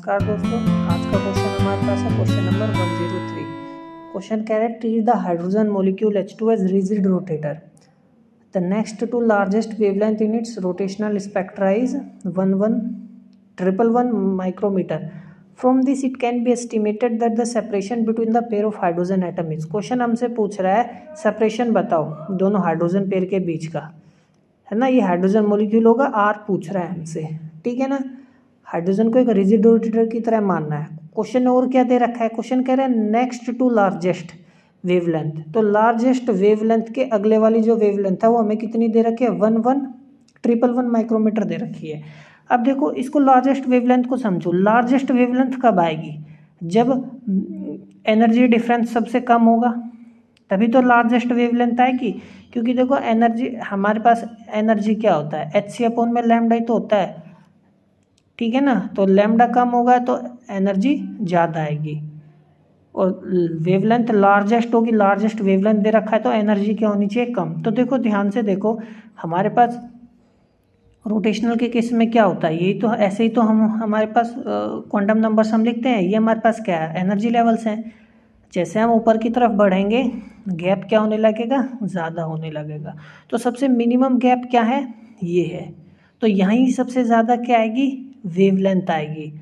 नमस्कार दोस्तों, आज का क्वेश्चन हमारे पास है क्वेश्चन नंबर 103। क्वेश्चन कह रहा है treat the hydrogen molecule H2 as rigid rotator. The next to largest wavelength in its rotational spectra is 111 micrometer. From this it can be estimated that the separation between the pair of hydrogen atom is. Question हमसे पूछ रहा है separation बताओ दोनों hydrogen pair के बीच का, है ना। ये हाइड्रोजन मॉलिक्यूल होगा, आर पूछ रहा है हमसे, ठीक है ना। हाइड्रोजन को एक रिजिड रोटेटर की तरह मानना है। क्वेश्चन और क्या दे रखा है, क्वेश्चन कह रहे हैं नेक्स्ट टू लार्जेस्ट वेवलेंथ। तो लार्जेस्ट वेवलेंथ के अगले वाली जो वेवलेंथ है वो हमें कितनी दे रखी है, 11111 माइक्रोमीटर दे रखी है। अब देखो इसको लार्जेस्ट वेवलेंथ को समझो। लार्जेस्ट वेवलेंथ कब आएगी, जब एनर्जी डिफरेंस सबसे कम होगा, तभी तो लार्जेस्ट वेवलेंथ आएगी। क्योंकि देखो एनर्जी, हमारे पास एनर्जी क्या होता है, Hc/में लैम्डा ही तो होता है, ठीक है ना। तो लैम्डा कम होगा तो एनर्जी ज़्यादा आएगी और वेवलेंथ लार्जेस्ट होगी। लार्जेस्ट वेवलेंथ दे रखा है तो एनर्जी क्या होनी चाहिए, कम। तो देखो ध्यान से देखो, हमारे पास रोटेशनल के केस में क्या होता है, यही तो ऐसे ही तो हमारे पास क्वांटम नंबर्स हम लिखते हैं। ये हमारे पास क्या है, एनर्जी लेवल्स हैं। जैसे हम ऊपर की तरफ बढ़ेंगे गैप क्या होने लगेगा, ज़्यादा होने लगेगा। तो सबसे मिनिमम गैप क्या है, ये है। तो यहीं सबसे ज़्यादा क्या आएगी, वेवलेंथ आएगी।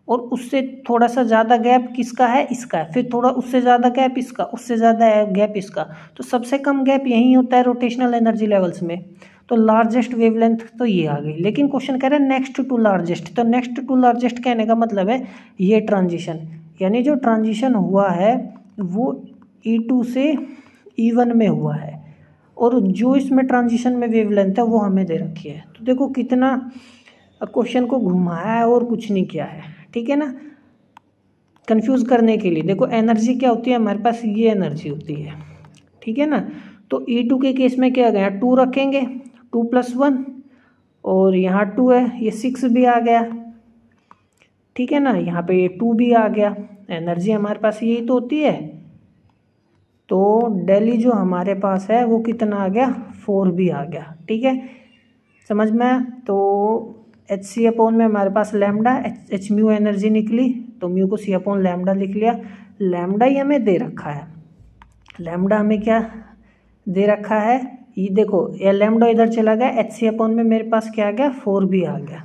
और उससे थोड़ा सा ज़्यादा गैप किसका है, इसका है। फिर थोड़ा उससे ज़्यादा गैप इसका, उससे ज़्यादा गैप इसका। तो सबसे कम गैप यहीं होता है रोटेशनल एनर्जी लेवल्स में। तो लार्जेस्ट वेवलेंथ तो ये आ गई। लेकिन क्वेश्चन कह रहे हैं नेक्स्ट टू लार्जेस्ट। तो नेक्स्ट टू लार्जेस्ट कहने का मतलब है ये ट्रांजिशन, यानी जो ट्रांजिशन हुआ है वो E2 से E1 में हुआ है और जो इसमें ट्रांजिशन में वेवलेंथ है वो हमें दे रखी है। तो देखो कितना क्वेश्चन को घुमाया है और कुछ नहीं किया है, ठीक है ना, कंफ्यूज करने के लिए। देखो एनर्जी क्या होती है हमारे पास, ये एनर्जी होती है, ठीक है ना। तो E2 के केस में क्या गया, 2 रखेंगे, 2 + 1 और यहाँ 2 है, ये 6 भी आ गया, ठीक है ना। यहाँ पे ये 2 भी आ गया। एनर्जी हमारे पास यही तो होती है। तो डेली जो हमारे पास है वो कितना आ गया, 4 भी आ गया, ठीक है, समझ में। तो Hc/ में हमारे पास लैम्डा, h म्यू एनर्जी निकली, तो म्यू को c/लैम्डा लिख लिया। लैम्डा ही हमें दे रखा है। लैम्डा हमें क्या दे रखा है, ये देखो ये लैम्डा इधर चला गया, Hc/ में मेरे पास क्या आ गया, 4 भी आ गया,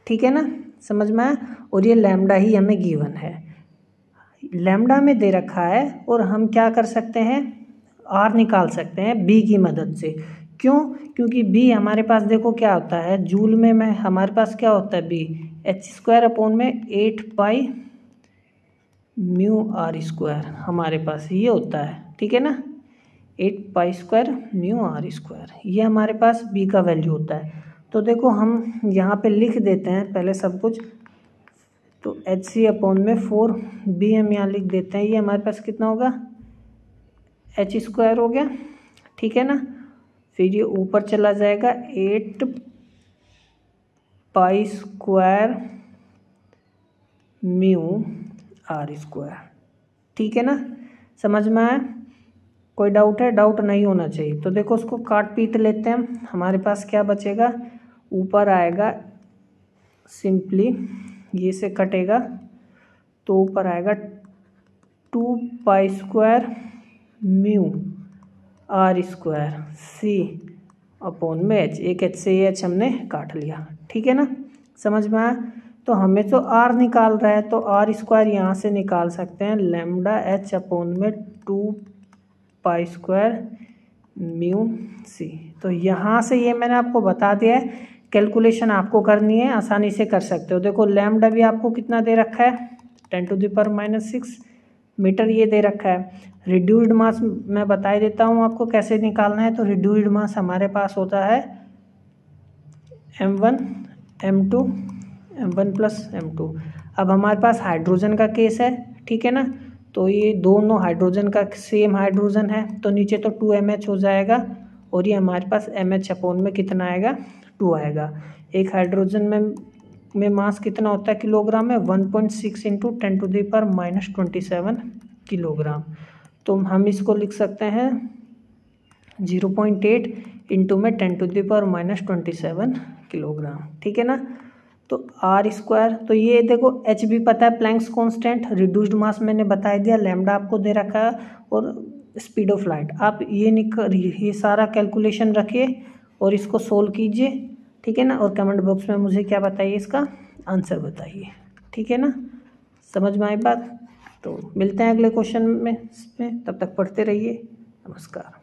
ठीक है ना, समझ में आया। और ये लैम्डा ही हमें गिवन है, लैम्डा में दे रखा है। और हम क्या कर सकते हैं, आर निकाल सकते हैं बी की मदद से। क्यों, क्योंकि बी हमारे पास देखो क्या होता है, जूल में हमारे पास क्या होता है, बी H² में 8 पाई म्यू R² हमारे पास ये होता है, ठीक है ना, 8 पाई² म्यू R², ये हमारे पास बी का वैल्यू होता है। तो देखो हम यहाँ पे लिख देते हैं पहले सब कुछ। तो Hc/ में 4 बी हम यहाँ लिख देते हैं। ये हमारे पास कितना होगा, H² हो गया, ठीक है ना। फिर ये ऊपर चला जाएगा 8 पाई² म्यू R², ठीक है ना, समझ में आया। कोई डाउट है, डाउट नहीं होना चाहिए। तो देखो उसको काट पीट लेते हैं, हमारे पास क्या बचेगा, ऊपर आएगा सिंपली, ये से कटेगा तो ऊपर आएगा 2 पाई² म्यू R² C/ में H। एक H से ये H हमने काट लिया, ठीक है ना, समझ में आया। तो हमें तो R निकाल रहा है तो R² यहाँ से निकाल सकते हैं, लैम्डा H/ में 2 पाई² म्यू C। तो यहाँ से ये मैंने आपको बता दिया है, कैलकुलेशन आपको करनी है, आसानी से कर सकते हो। देखो लैम्डा भी आपको कितना दे रखा है, 10⁻⁻6 मीटर ये दे रखा है। रिड्यूस्ड मास मैं बता ही देता हूँ आपको कैसे निकालना है। तो रिड्यूस्ड मास हमारे पास होता है m1 m2 m1 + m2। अब हमारे पास हाइड्रोजन का केस है, ठीक है ना। तो ये दोनों हाइड्रोजन का सेम हाइड्रोजन है तो नीचे तो 2mH हो जाएगा और ये हमारे पास mH/ में कितना आएगा, 2 आएगा। एक हाइड्रोजन में मास कितना होता है किलोग्राम में, 1.6 × 10⁻⁻27 किलोग्राम। तो हम इसको लिख सकते हैं 0.8 × 10⁻⁻27 किलोग्राम, ठीक है ना। तो आर स्क्वायर, तो ये देखो एच भी पता है प्लैंक्स कांस्टेंट, रिड्यूस्ड मास मैंने बता दिया, लैम्डा आपको दे रखा है और स्पीड ऑफ लाइट। आप ये सारा कैलकुलेशन रखिए और इसको सोल्व कीजिए, ठीक है ना। और कमेंट बॉक्स में मुझे क्या बताइए, इसका आंसर बताइए, ठीक है ना। समझ में आई बात? तो मिलते हैं अगले क्वेश्चन में, तब तक पढ़ते रहिए। नमस्कार।